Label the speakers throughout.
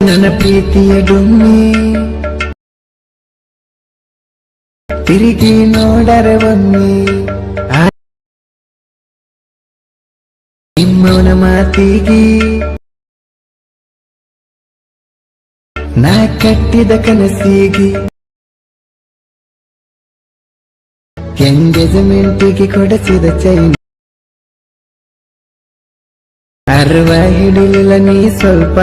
Speaker 1: ನನ್ನ ಪ್ರೀತಿಯ ಡೊಮ್ಮಿ ತಿರುಗಿ ನೋಡರೆ ಒಮ್ಮೆ ನಿಮ್ಮವನ ಮಾತಿಗೆ ನಾ ಕಟ್ಟಿದ ಕನಸಿಗೆ ಎಂಗೇಜ್ಮೆಂಟಿಗೆ ಕೊಡಿಸಿದ ಚೈನ್ ಅರ್ವ ಹಿಡಿಲಿಲ್ಲ ನೀ ಸ್ವಲ್ಪ.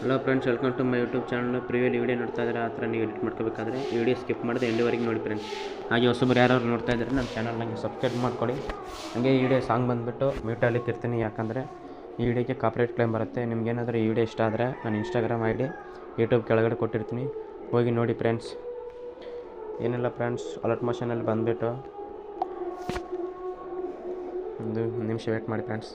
Speaker 2: Hello friends, welcome to my YouTube channel. ಪ್ರಿವಿಯಲ್ಲಿ ವೀಡಿಯೋ ನೋಡ್ತಾ ಇದ್ದಾರೆ, ಆ ಥರ ನೀವು ಎಡಿಟ್ ಮಾಡ್ಕೋಬೇಕಾದ್ರೆ ವೀಡಿಯೋ ಸ್ಕಿಪ್ ಮಾಡಿದೆ ಎಂಡಿವರೆಗೆ ನೋಡಿ ಫ್ರೆಂಡ್ಸ್. ಹಾಗೆ ಹೊಸಬರು ಯಾರು ನೋಡ್ತಾ ಇದ್ದಾರೆ ನಮ್ಮ ಚಾನಲ್ ನನಗೆ ಸಬ್ಸ್ಕ್ರೈಬ್ ಮಾಡ್ಕೊಳ್ಳಿ. ಹಾಗೆ ಈ ವಿಡಿಯೋ ಸಾಂಗ್ ಬಂದುಬಿಟ್ಟು ಮ್ಯೂಟಲ್ಲಿ ಇರ್ತೀನಿ, ಯಾಕಂದರೆ ಈ ವಿಡಿಯೋಕ್ಕೆ ಕಾಪಿರೈಟ್ ಕ್ಲೇಮ್ ಬರುತ್ತೆ. ನಿಮ್ಗೇನಾದರೂ ಈ ವಿಡಿಯೋ ಇಷ್ಟ ಆದರೆ ನಾನು ಇನ್ಸ್ಟಾಗ್ರಾಮ್ ID ಯೂಟ್ಯೂಬ್ ಕೆಳಗಡೆ ಕೊಟ್ಟಿರ್ತೀನಿ, ಹೋಗಿ ನೋಡಿ ಫ್ರೆಂಡ್ಸ್. ಏನಿಲ್ಲ ಫ್ರೆಂಡ್ಸ್, ಅಲರ್ಟ್ ಮೋಷನಲ್ಲಿ ಬಂದುಬಿಟ್ಟು ಒಂದು ನಿಮಿಷ ವೇಟ್ ಮಾಡಿ ಫ್ರೆಂಡ್ಸ್.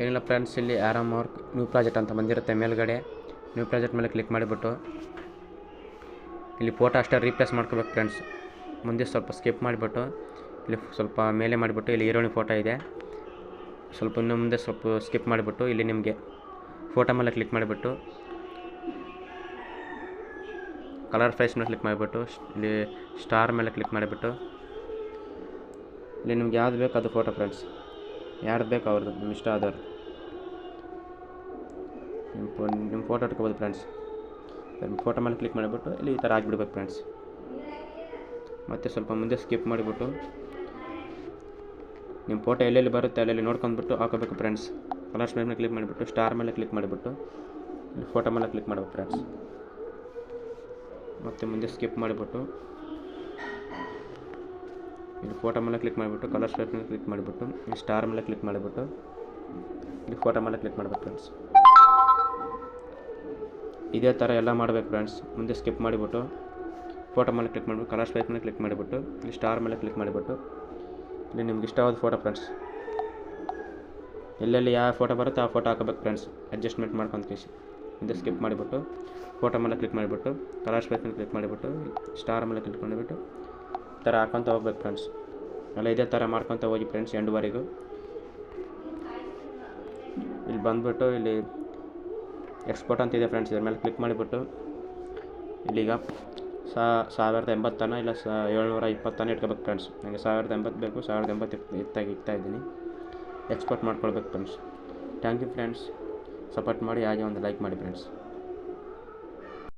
Speaker 2: ಏನಿಲ್ಲ ಫ್ರೆಂಡ್ಸ್, ಇಲ್ಲಿ ಆರಾಮ್ ವರ್ಕ್ ನ್ಯೂ ಪ್ರಾಜೆಕ್ಟ್ ಅಂತ ಬಂದಿರುತ್ತೆ ಮೇಲ್ಗಡೆ. ನ್ಯೂ ಪ್ರಾಜೆಕ್ಟ್ ಮೇಲೆ ಕ್ಲಿಕ್ ಮಾಡಿಬಿಟ್ಟು ಇಲ್ಲಿ ಫೋಟೋ ಅಷ್ಟೇ ರೀಪ್ಲೇಸ್ ಮಾಡ್ಕೋಬೇಕು ಫ್ರೆಂಡ್ಸ್. ಮುಂದೆ ಸ್ವಲ್ಪ ಸ್ಕಿಪ್ ಮಾಡಿಬಿಟ್ಟು ಇಲ್ಲಿ ಸ್ವಲ್ಪ ಮೇಲೆ ಮಾಡಿಬಿಟ್ಟು ಇಲ್ಲಿ ಹೀರೋಯಿನ್ ಫೋಟೋ ಇದೆ, ಸ್ವಲ್ಪ ಇನ್ನು ಮುಂದೆ ಸ್ವಲ್ಪ ಸ್ಕಿಪ್ ಮಾಡಿಬಿಟ್ಟು ಇಲ್ಲಿ ನಿಮಗೆ ಫೋಟೋ ಮೇಲೆ ಕ್ಲಿಕ್ ಮಾಡಿಬಿಟ್ಟು ಕಲರ್ ಫೇಸ್ ಮೇಲೆ ಕ್ಲಿಕ್ ಮಾಡಿಬಿಟ್ಟು ಇಲ್ಲಿ ಸ್ಟಾರ್ ಮೇಲೆ ಕ್ಲಿಕ್ ಮಾಡಿಬಿಟ್ಟು ಇಲ್ಲಿ ನಿಮ್ಗೆ ಯಾವ್ದು ಬೇಕು ಅದು ಫೋಟೋ ಫ್ರೆಂಡ್ಸ್, ಯಾರ್ದು ಬೇಕು ಅವ್ರದ್ದು ನಿಮ್ಮ ಇಷ್ಟ ಆದವ್ರು ನಿಮ್ಮ ಫೋಟೋ ಇಟ್ಕೋಬೋದು ಫ್ರೆಂಡ್ಸ್. ಫೋಟೋ ಮೇಲೆ ಕ್ಲಿಕ್ ಮಾಡಿಬಿಟ್ಟು ಇಲ್ಲಿ ಈ ಥರ ಆಗಿಬಿಡ್ಬೇಕು ಫ್ರೆಂಡ್ಸ್. ಮತ್ತು ಸ್ವಲ್ಪ ಮುಂದೆ ಸ್ಕಿಪ್ ಮಾಡಿಬಿಟ್ಟು ನಿಮ್ಮ ಫೋಟೋ ಎಲ್ಲೆಲ್ಲಿ ಬರುತ್ತೆ ಅಲ್ಲೆಲ್ಲಿ ನೋಡ್ಕೊಂಡ್ಬಿಟ್ಟು ಹಾಕೋಬೇಕು ಫ್ರೆಂಡ್ಸ್. ಕಲರ್ಸ್ ಮೇಲೆ ಕ್ಲಿಕ್ ಮಾಡಿಬಿಟ್ಟು ಸ್ಟಾರ್ ಮೇಲೆ ಕ್ಲಿಕ್ ಮಾಡಿಬಿಟ್ಟು ಇಲ್ಲಿ ಫೋಟೋ ಮೇಲೆ ಕ್ಲಿಕ್ ಮಾಡಬೇಕು ಫ್ರೆಂಡ್ಸ್. ಮತ್ತು ಮುಂದೆ ಸ್ಕಿಪ್ ಮಾಡಿಬಿಟ್ಟು ಇಲ್ಲಿ ಫೋಟೋ ಮೇಲೆ ಕ್ಲಿಕ್ ಮಾಡಿಬಿಟ್ಟು ಕಲರ್ಸ್ ಮೇಲೆ ಕ್ಲಿಕ್ ಮಾಡಿಬಿಟ್ಟು ಇಲ್ಲಿ ಸ್ಟಾರ್ ಮೇಲೆ ಕ್ಲಿಕ್ ಮಾಡಿಬಿಟ್ಟು ಇಲ್ಲಿ ಫೋಟೋ ಮೇಲೆ ಕ್ಲಿಕ್ ಮಾಡಬೇಕು ಫ್ರೆಂಡ್ಸ್. ಇದೇ ಥರ ಎಲ್ಲ ಮಾಡಬೇಕು ಫ್ರೆಂಡ್ಸ್. ಮುಂದೆ ಸ್ಕಿಪ್ ಮಾಡಿಬಿಟ್ಟು ಫೋಟೋ ಮೇಲೆ ಕ್ಲಿಕ್ ಮಾಡಿಬಿಟ್ಟು ಕಲರ್ ಸ್ಪೈಪ್ ಮೇಲೆ ಕ್ಲಿಕ್ ಮಾಡಿಬಿಟ್ಟು ಇಲ್ಲಿ ಸ್ಟಾರ್ ಮೇಲೆ ಕ್ಲಿಕ್ ಮಾಡಿಬಿಟ್ಟು ಇಲ್ಲಿ ನಿಮ್ಗೆ ಇಷ್ಟವಾದ ಫೋಟೋ ಫ್ರೆಂಡ್ಸ್, ಎಲ್ಲೆಲ್ಲಿ ಯಾವ ಫೋಟೋ ಬರುತ್ತೆ ಆ ಫೋಟೋ ಹಾಕೋಬೇಕು ಫ್ರೆಂಡ್ಸ್. ಅಡ್ಜಸ್ಟ್ಮೆಂಟ್ ಮಾಡ್ಕೊಂಡು ಕೇಸಿ ಮುಂದೆ ಸ್ಕಿಪ್ ಮಾಡಿಬಿಟ್ಟು ಫೋಟೋ ಮೇಲೆ ಕ್ಲಿಕ್ ಮಾಡಿಬಿಟ್ಟು ಕಲರ್ ಸ್ಪೈಪ್ ಮೇಲೆ ಕ್ಲಿಕ್ ಮಾಡಿಬಿಟ್ಟು ಸ್ಟಾರ್ ಮೇಲೆ ಕ್ಲಿಕ್ ಮಾಡಿಬಿಟ್ಟು ಈ ಥರ ಹಾಕ್ಕೊತ ಹೋಗ್ಬೇಕು ಫ್ರೆಂಡ್ಸ್. ಎಲ್ಲ ಇದೇ ಥರ ಮಾಡ್ಕೊತ ಹೋಗಿ ಫ್ರೆಂಡ್ಸ್ ಎಂಡ್ವರೆಗೂ. ಇಲ್ಲಿ ಬಂದುಬಿಟ್ಟು ಇಲ್ಲಿ ಎಕ್ಸ್ಪೋರ್ಟ್ ಅಂತಿದೆ ಫ್ರೆಂಡ್ಸ್, ಇದ್ರ ಮೇಲೆ ಕ್ಲಿಕ್ ಮಾಡಿಬಿಟ್ಟು ಇಲ್ಲಿಗ 1080 ಇಲ್ಲ 720 ಇಟ್ಕೋಬೇಕು ಫ್ರೆಂಡ್ಸ್. ನನಗೆ 1080 ಬೇಕು, 1080 ಇಟ್ಟಾಯಿದ್ದೀನಿ. ಎಕ್ಸ್ಪೋರ್ಟ್ ಮಾಡ್ಕೊಳ್ಬೇಕು friends. Thank you friends, support ಮಾಡಿ, ಹಾಗೆ ಒಂದು ಲೈಕ್ ಮಾಡಿ ಫ್ರೆಂಡ್ಸ್.